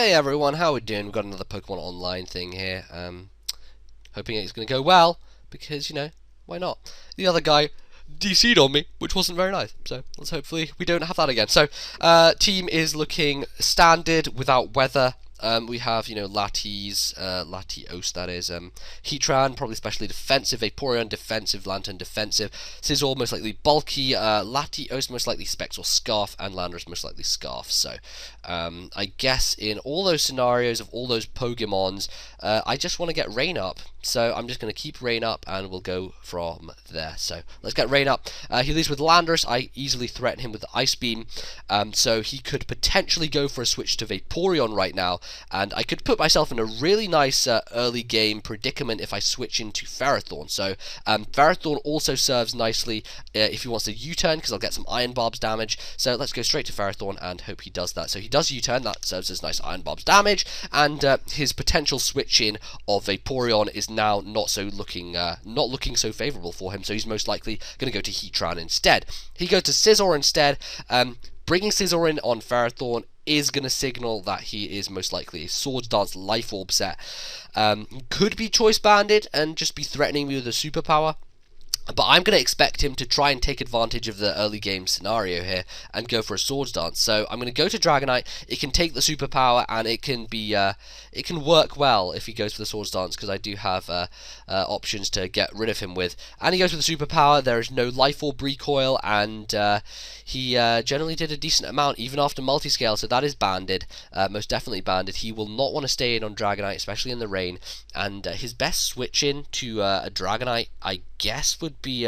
Hey everyone, how we doing? We've got another Pokemon Online thing here. Hoping it's going to go well, because, why not? The other guy DC'd on me, which wasn't very nice, so let's hopefully we don't have that again. So, team is looking standard, without weather. We have, Latios, that is, Heatran, probably especially defensive, Vaporeon, defensive, Lantern, defensive, Scizor, most likely bulky, Latios, most likely Specs or Scarf, and Landorus, most likely Scarf. So, I guess in all those scenarios of all those Pokemons, I just want to get Rain up, so I'm just going to keep Rain up, and we'll go from there. So, let's get Rain up. He leads with Landorus. I easily threaten him with the Ice Beam, so he could potentially go for a switch to Vaporeon right now, and I could put myself in a really nice early game predicament if I switch into Ferrothorn. So Ferrothorn also serves nicely if he wants to U-turn, because I'll get some Iron Barbs damage. So let's go straight to Ferrothorn and hope he does that. So he does U-turn, that serves as nice Iron Barbs damage, and his potential switch in of Vaporeon is now not looking so favourable for him. So he's most likely going to go to Heatran instead. He goes to Scizor instead. Bringing Scizor in on Ferrothorn is going to signal that he is most likely a Swords Dance Life Orb set. Could be Choice Banded and just be threatening me with a superpower, but I'm going to expect him to try and take advantage of the early game scenario here and go for a Swords Dance. So I'm going to go to Dragonite. It can take the superpower, and it can work well if he goes for the Swords Dance, because I do have options to get rid of him with. And he goes for the superpower. There is no Life Orb recoil, and he generally did a decent amount even after multiscale, so that is banded, most definitely banded. He will not want to stay in on Dragonite, especially in the rain, and his best switch in to a Dragonite, I guess, would be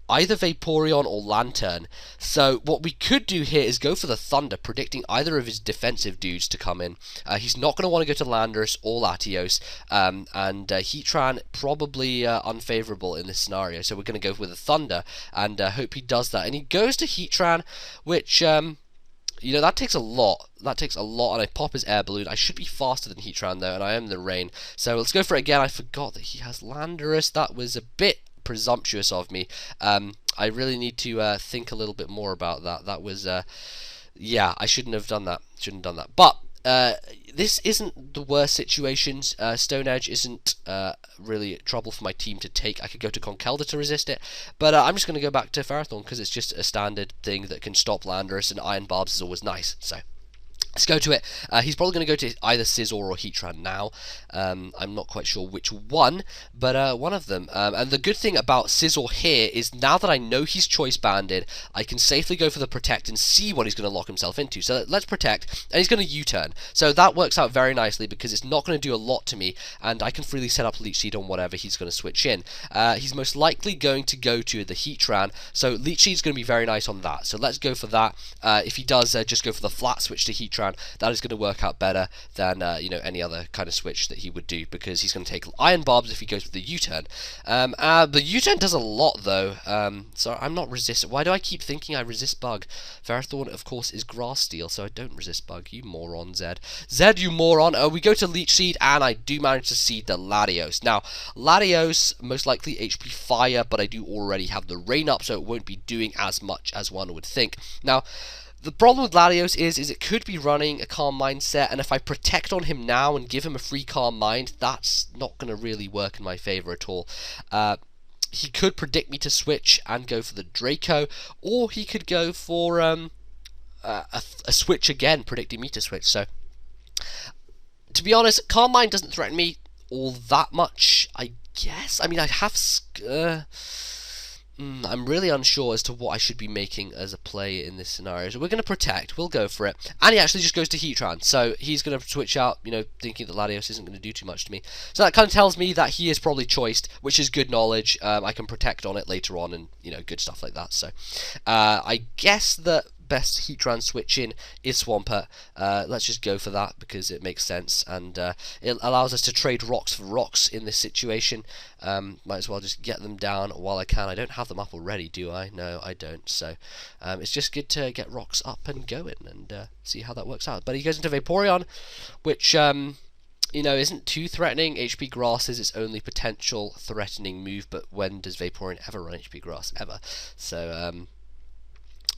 either Vaporeon or Lantern. So what we could do here is go for the Thunder, predicting either of his defensive dudes to come in. He's not going to want to go to Landorus or Latios, and Heatran probably unfavourable in this scenario. So we're going to go with the Thunder and hope he does that. And he goes to Heatran, which that takes a lot. That takes a lot, and I pop his air balloon. I should be faster than Heatran though, and I am in the rain. So let's go for it again. I forgot that he has Landorus. That was a bit presumptuous of me. I really need to think a little bit more about that. That was, yeah, I shouldn't have done that. But this isn't the worst situations. Stone Edge isn't really trouble for my team to take. I could go to Conkeldurr to resist it, but I'm just going to go back to Ferrothorn because it's just a standard thing that can stop Landorus, and Iron Barbs is always nice. So let's go to it. He's probably going to go to either Scizor or Heatran now. I'm not quite sure which one, but one of them. And the good thing about Scizor here is now that I know he's choice banded, I can safely go for the Protect and see what he's going to lock himself into. So let's Protect, and he's going to U-turn. So that works out very nicely because it's not going to do a lot to me, and I can freely set up Leech Seed on whatever he's going to switch in. He's most likely going to go to the Heatran, so Leech Seed is going to be very nice on that. So let's go for that. If he does just go for the flat switch to Heatran, that is going to work out better than any other kind of switch that he would do, because he's going to take Iron Barbs if he goes with the U-turn. The U-turn does a lot though, so I'm not resistant. Why do I keep thinking I resist Bug? Ferrothorn, of course, is Grass Steel, so I don't resist Bug. You moron, Zed. Zed, you moron. We go to Leech Seed, and I do manage to seed the Latios. Now, Latios, most likely HP Fire, but I do already have the Rain up, so it won't be doing as much as one would think. Now, the problem with Latios is it could be running a Calm Mind set, and if I Protect on him now and give him a free Calm Mind, that's not going to really work in my favour at all. He could predict me to switch and go for the Draco, or he could go for a switch again, predicting me to switch. So, to be honest, Calm Mind doesn't threaten me all that much, I guess. I mean, I have... I'm really unsure as to what I should be making as a play in this scenario. So we're going to Protect, we'll go for it. And he actually just goes to Heatran, so he's going to switch out, thinking that Latios isn't going to do too much to me. So that kind of tells me that he is probably choiced, which is good knowledge. I can Protect on it later on, and, good stuff like that. So I guess that best Heatran switch in is Swampert. Let's just go for that because it makes sense, and it allows us to trade rocks for rocks in this situation. Might as well just get them down while I can. I don't have them up already, do I? No, I don't. So it's just good to get rocks up and going and see how that works out. But he goes into Vaporeon, which isn't too threatening. HP Grass is its only potential threatening move, but when does Vaporeon ever run HP Grass? Ever. So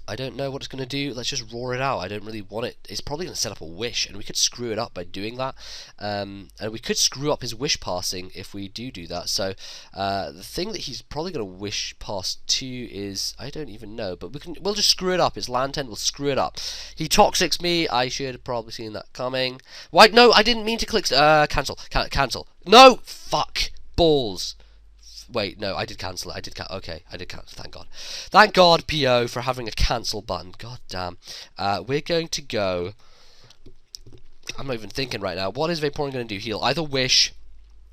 I don't know what it's going to do. Let's just roar it out. I don't really want it. It's probably going to set up a wish, and we could screw it up by doing that. And we could screw up his wish passing if we do that. So the thing that he's probably going to wish past to is, I don't even know, but we'll just screw it up. His lantern will screw it up. He toxics me. I should have probably seen that coming. Why? No, I didn't mean to click. Cancel. Cancel. No. Fuck. Balls. Wait, no, I did cancel it. Okay, I did cancel. Thank God. Thank God, PO, for having a cancel button. God damn. We're going to go. I'm not even thinking right now. What is Vaporeon going to do? Heal either Wish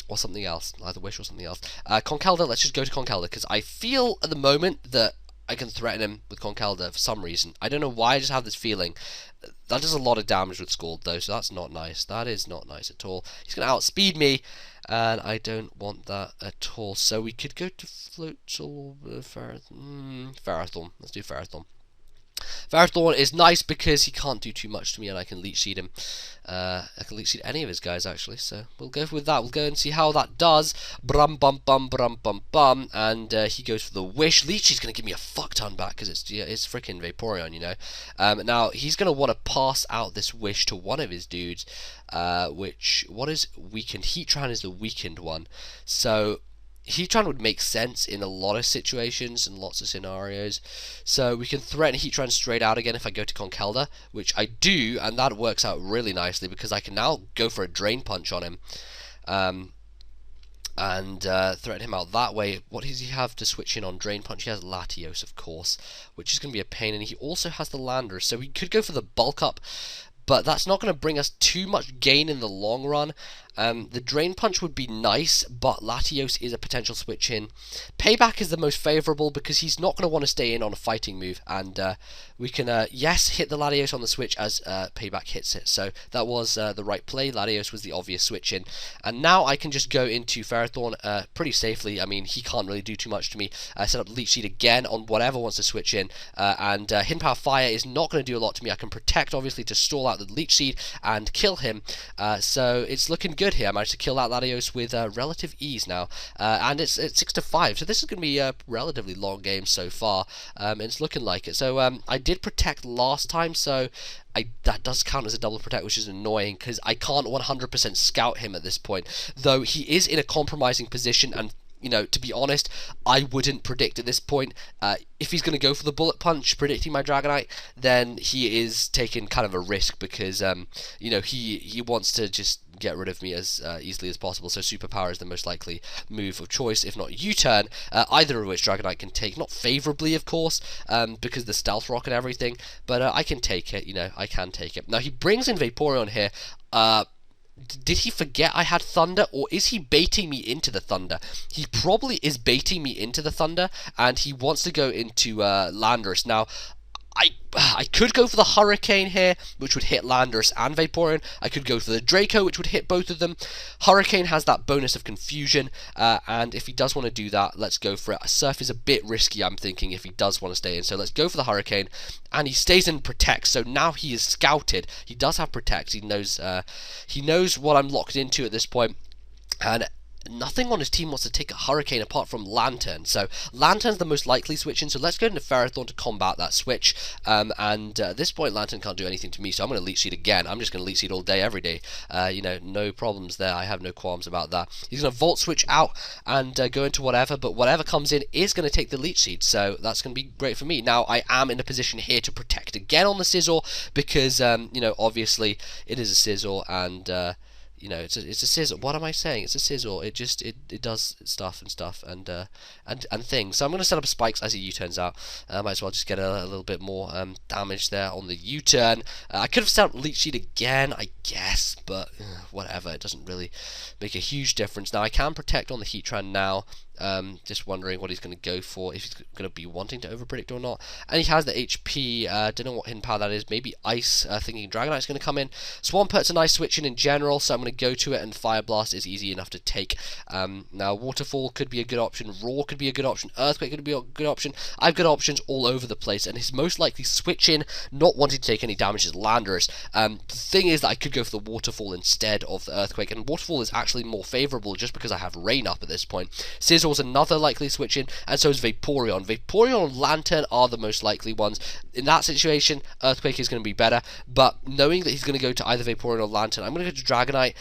or something else. Either Wish or something else. Conkeldurr, let's just go to Conkeldurr because I feel at the moment that I can threaten him with Conkeldurr for some reason. I don't know why, I just have this feeling. That does a lot of damage with Scald though, so that's not nice. That is not nice at all. He's going to outspeed me, and I don't want that at all. So we could go to Floatzel, Ferrothorn. Let's do Ferrothorn. Ferrothorn is nice because he can't do too much to me, and I can Leech Seed him. I can Leech Seed any of his guys actually, so we'll go with that. We'll go and see how that does. Brum bum bum brum bum bum, and he goes for the Wish. Leech Seed's gonna give me a fuck ton back because it's freaking Vaporeon, you know. Now he's gonna want to pass out this Wish to one of his dudes, what is weakened? Heatran is the weakened one, so Heatran would make sense in a lot of situations and lots of scenarios. So we can threaten Heatran straight out again if I go to Conkeldurr, which I do, and that works out really nicely because I can now go for a Drain Punch on him and threaten him out that way. What does he have to switch in on Drain Punch? He has Latios, of course, which is going to be a pain, and he also has the Landorus, so we could go for the Bulk Up, but that's not going to bring us too much gain in the long run. The Drain Punch would be nice, but Latios is a potential switch in. Payback is the most favourable because he's not going to want to stay in on a fighting move, and we can, yes, hit the Latios on the switch as Payback hits it. So that was the right play. Latios was the obvious switch in, and now I can just go into Ferrothorn pretty safely. I mean, he can't really do too much to me. Set up Leech Seed again on whatever wants to switch in, and Hidden Power Fire is not going to do a lot to me. I can Protect, obviously, to stall out the Leech Seed and kill him, so it's looking good here. I managed to kill that Latios with relative ease now, and it's 6-5, so this is going to be a relatively long game so far, and it's looking like it. So I did Protect last time, so that does count as a double Protect, which is annoying because I can't 100% scout him at this point, though he is in a compromising position, and you know, to be honest, I wouldn't predict at this point. If he's going to go for the Bullet Punch, predicting my Dragonite, then he is taking kind of a risk because, you know, he wants to just get rid of me as easily as possible. So Superpower is the most likely move of choice, if not U-turn, either of which Dragonite can take. Not favourably, of course, because the Stealth Rock and everything, but I can take it, you know, I can take it. Now, he brings in Vaporeon here. Did he forget I had Thunder, or is he baiting me into the Thunder? He probably is baiting me into the Thunder, and he wants to go into Landorus. Now, I could go for the Hurricane here, which would hit Landorus and Vaporeon. I could go for the Draco, which would hit both of them. Hurricane has that bonus of confusion, and if he does want to do that, let's go for it. Surf is a bit risky, I'm thinking, if he does want to stay in. So let's go for the Hurricane, and he stays in Protect. So now he is scouted. He does have Protect. He knows what I'm locked into at this point, and nothing on his team wants to take a Hurricane apart from Lantern, so Lantern's the most likely switch in, so let's go into Ferrothorn to combat that switch, and at this point Lantern can't do anything to me, so I'm going to Leech Seed again. I'm just going to Leech Seed all day, every day, you know, no problems there. I have no qualms about that. He's going to Volt Switch out and go into whatever, but whatever comes in is going to take the Leech Seed, so that's going to be great for me. Now, I am in a position here to Protect again on the Scizor, because, you know, obviously it is a Scizor, and you know, it's a Scizor. What am I saying? It's a Scizor. It does stuff and things. So I'm going to set up spikes as a U-turns out. Might as well just get a little bit more damage there on the U-turn. I could have set up Leech Seed again, I guess, but whatever. It doesn't really make a huge difference. Now I can Protect on the Heatran now. Just wondering what he's going to go for, if he's going to be wanting to overpredict or not. And he has the HP, don't know what hidden power that is, maybe Ice, thinking Dragonite's going to come in. Swampurt's a nice switch in general, so I'm going to go to it, and Fire Blast is easy enough to take. Now Waterfall could be a good option, Roar could be a good option, Earthquake could be a good option. I've got options all over the place, and his most likely switch in, not wanting to take any damage, is Landorus. The thing is that I could go for the Waterfall instead of the Earthquake, and Waterfall is actually more favourable just because I have Rain up at this point. Scizor Sizzle's another likely switch in, and so is Vaporeon. Vaporeon and Lantern are the most likely ones. In that situation, Earthquake is going to be better, but knowing that he's going to go to either Vaporeon or Lantern, I'm going to go to Dragonite.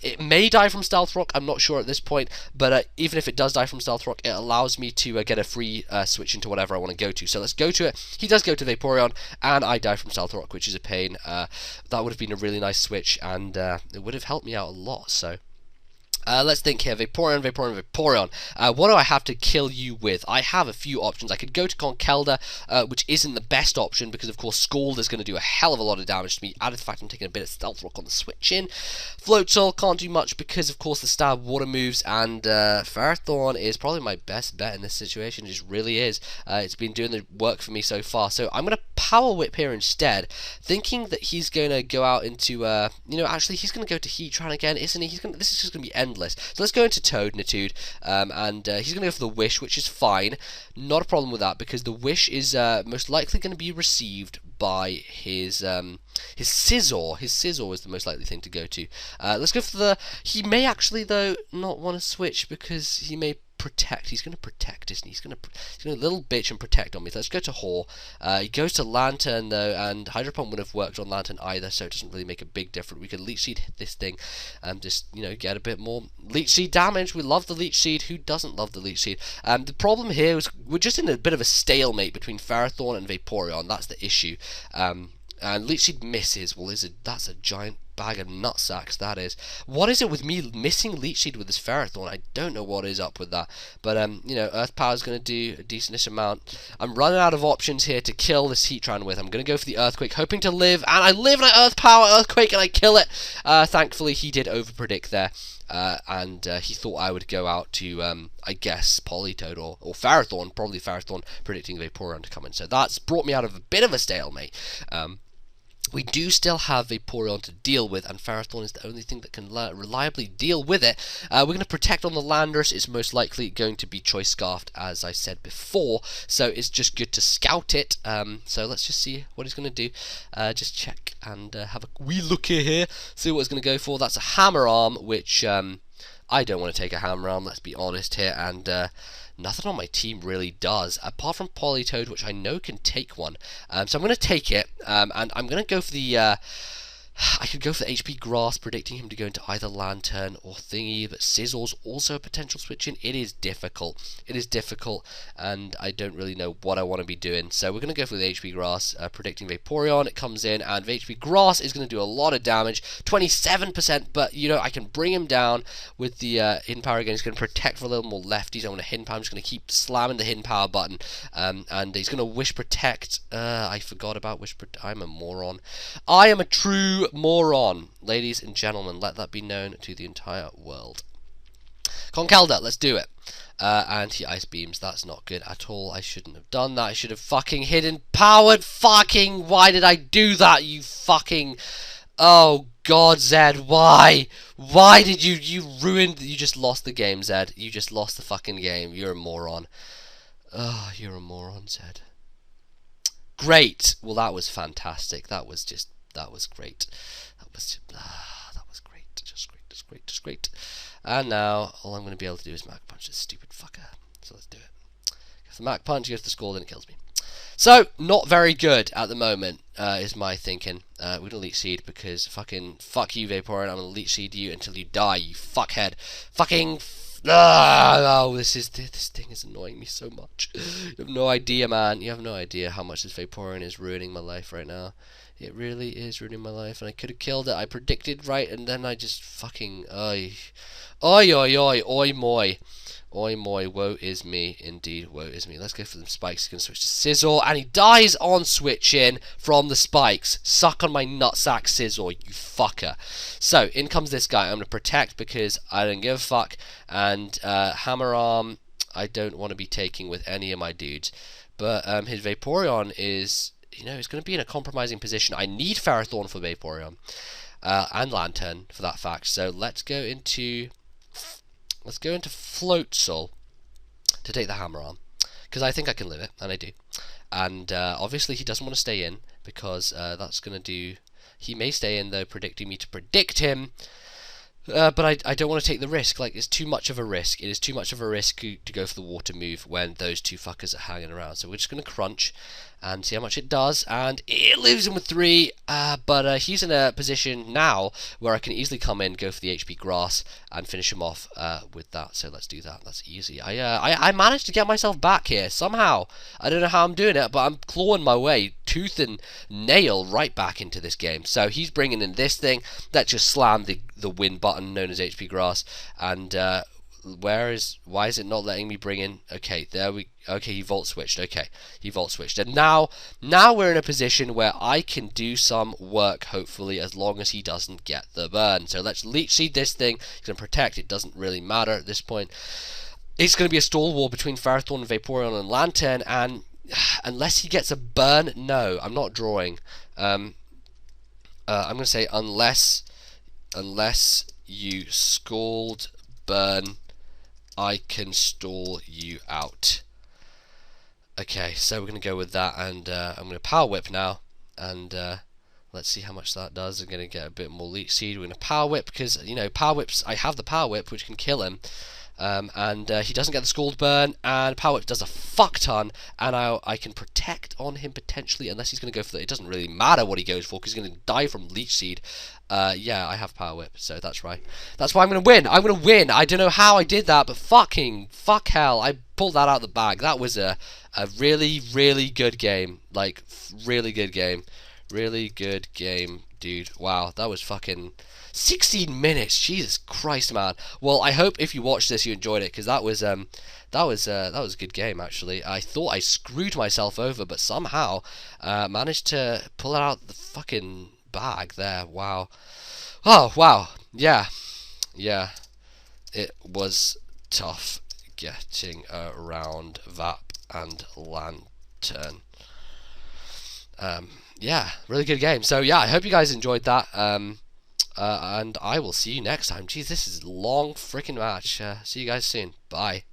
It may die from Stealth Rock, I'm not sure at this point, but even if it does die from Stealth Rock, it allows me to get a free switch into whatever I want to go to. So let's go to it. He does go to Vaporeon, and I die from Stealth Rock, which is a pain. That would have been a really nice switch, and it would have helped me out a lot, so... let's think here. Vaporeon, Vaporeon, Vaporeon. What do I have to kill you with? I have a few options. I could go to Conkeldurr, which isn't the best option because, of course, Scald is going to do a hell of a lot of damage to me. Added to the fact I'm taking a bit of Stealth Rock on the switch in. Floatzel can't do much because, of course, the stab water moves, and Ferrothorn is probably my best bet in this situation. It just really is. It's been doing the work for me so far. So I'm going to Power Whip here instead, thinking that he's going to go out into, actually, he's going to go to Heatran again, isn't he? This is just going to be endless. So let's go into Nitude, and he's going to go for the Wish, which is fine. Not a problem with that, because the Wish is most likely going to be received by his Scizor. His Scizor is the most likely thing to go to. Let's go for the... He may actually, though, not want to switch, because he may protect. He's going to protect, isn't he? He's going to little bitch and protect on me. Let's go to Hor. He goes to Lantern, though, and Hydro Pump wouldn't have worked on Lantern either, so it doesn't really make a big difference. We could Leech Seed this thing and just, get a bit more Leech Seed damage. We love the Leech Seed. Who doesn't love the Leech Seed? The problem here is we're just in a bit of a stalemate between Ferrothorn and Vaporeon. That's the issue. And Leech Seed misses. Well, that's a giant bag of nutsacks, that is. What is it with me missing Leech Seed with this Ferrothorn? I don't know what is up with that. But, Earth Power is going to do a decentish amount. I'm running out of options here to kill this Heatran with. I'm going to go for the Earthquake, hoping to live. And I live, and I Earth Power Earthquake, and I kill it. Thankfully, he did overpredict there. And he thought I would go out to, I guess, Politoed or Ferrothorn. Probably Ferrothorn, predicting Vaporeon to come in. So that's brought me out of a bit of a stalemate. We do still have Vaporeon to deal with, and Ferrothorn is the only thing that can reliably deal with it. We're going to protect on the Landorus. It's most likely going to be Choice Scarfed, as I said before, so it's just good to scout it. So let's just see what he's going to do. Just check and have a wee look here, see what he's going to go for. That's a Hammer Arm, which I don't want to take a Hammer Arm, let's be honest here, and nothing on my team really does, apart from Politoed, which I know can take one. So I'm going to take it, and I'm going to go for the... I could go for the HP Grass, predicting him to go into either Lantern or Thingy, but Sizzle's also a potential switch in. It is difficult. It is difficult, and I don't really know what I want to be doing. So we're going to go for the HP Grass, predicting Vaporeon. It comes in, and the HP Grass is going to do a lot of damage, 27%, but, I can bring him down with the Hidden Power again. He's going to protect for a little more lefties. I want to Hidden Power. I'm just going to keep slamming the Hidden Power button, and he's going to Wish Protect. I forgot about Wish Protect. I'm a moron. I am a true moron, ladies and gentlemen. Let that be known to the entire world. Conkeldurr, let's do it. And he Ice Beams. That's not good at all. I shouldn't have done that. I should have fucking Hidden Powered. Fucking, why did I do that? You fucking... Oh God, Zed, why? Why did you ruined... You just lost the game, Zed. You just lost the fucking game. You're a moron. Oh, you're a moron, Zed. Great. Well, that was fantastic. That was great. That was great. Just great. And now all I'm going to be able to do is Mach Punch this stupid fucker. So let's do it. If the Mach Punch goes to Scald, then it kills me. So not very good at the moment, is my thinking. We're gonna Leech Seed because fuck you, Vaporeon. I'm gonna Leech Seed you until you die, you fuckhead. Fucking. Oh, this thing is annoying me so much. You have no idea, man. You have no idea how much this Vaporeon is ruining my life right now. It really is ruining my life, and I could have killed it. I predicted right, and then I just fucking... Oi, moi. Oi, moi, woe is me. Indeed, woe is me. Let's go for them spikes. He's going to switch to Sizzle, and he dies on switching from the spikes. Suck on my nutsack, Sizzle, you fucker. So, in comes this guy. I'm going to protect because I don't give a fuck, and Hammer Arm, I don't want to be taking with any of my dudes. But his Vaporeon is... it's going to be in a compromising position. I need Ferrothorn for Vaporeon, and Lantern for that fact. So let's go into Floatzel to take the Hammer Arm, because I think I can live it, and I do. And obviously he doesn't want to stay in because that's going to do. He may stay in though, predicting me to predict him. But I don't want to take the risk. Like, it's too much of a risk. It is too much of a risk to go for the water move when those two fuckers are hanging around. So we're just going to crunch and see how much it does. And it leaves him with 3. But he's in a position now where I can easily come in, go for the HP grass, and finish him off with that. So let's do that. That's easy. I managed to get myself back here somehow. I don't know how I'm doing it, but I'm clawing my way tooth and nail right back into this game. So he's bringing in this thing that just slammed the win button known as HP grass, and why is it not letting me bring in? Okay, he vault switched. Okay, he vault switched, and now we're in a position where I can do some work, hopefully, as long as he doesn't get the burn. So let's leech seed this thing. He's gonna protect. It doesn't really matter at this point. It's gonna be a stall war between Ferrothorn and Vaporeon and Lantern, and unless he gets a burn, no, I'm not drawing. I'm gonna say unless you scald burn, I can stall you out. Okay, so we're going to go with that, and I'm going to Power Whip now, and let's see how much that does. I'm going to get a bit more Leech Seed. We're going to Power Whip, because, you know, Power Whips, I have the Power Whip, which can kill him, and he doesn't get the Scald Burn, and Power Whip does a fuck ton, and I can protect on him potentially, unless he's going to go for the... It doesn't really matter what he goes for, because he's going to die from Leech Seed. Yeah, I have Power Whip, so that's right. That's why I'm going to win. I'm going to win. I don't know how I did that, but fuck hell, I pulled that out of the bag. That was a really, really good game. Like, really good game. Really good game, dude. Wow, that was fucking 16 minutes. Jesus Christ, man. Well, I hope if you watched this, you enjoyed it, because that was a good game, actually. I thought I screwed myself over, but somehow managed to pull it out the fucking bag there. Wow. Oh, wow. Yeah. It was tough getting around Vap and Lantern. Yeah, really good game. So yeah, I hope you guys enjoyed that. And I will see you next time. Jeez, this is a long freaking match. See you guys soon. Bye.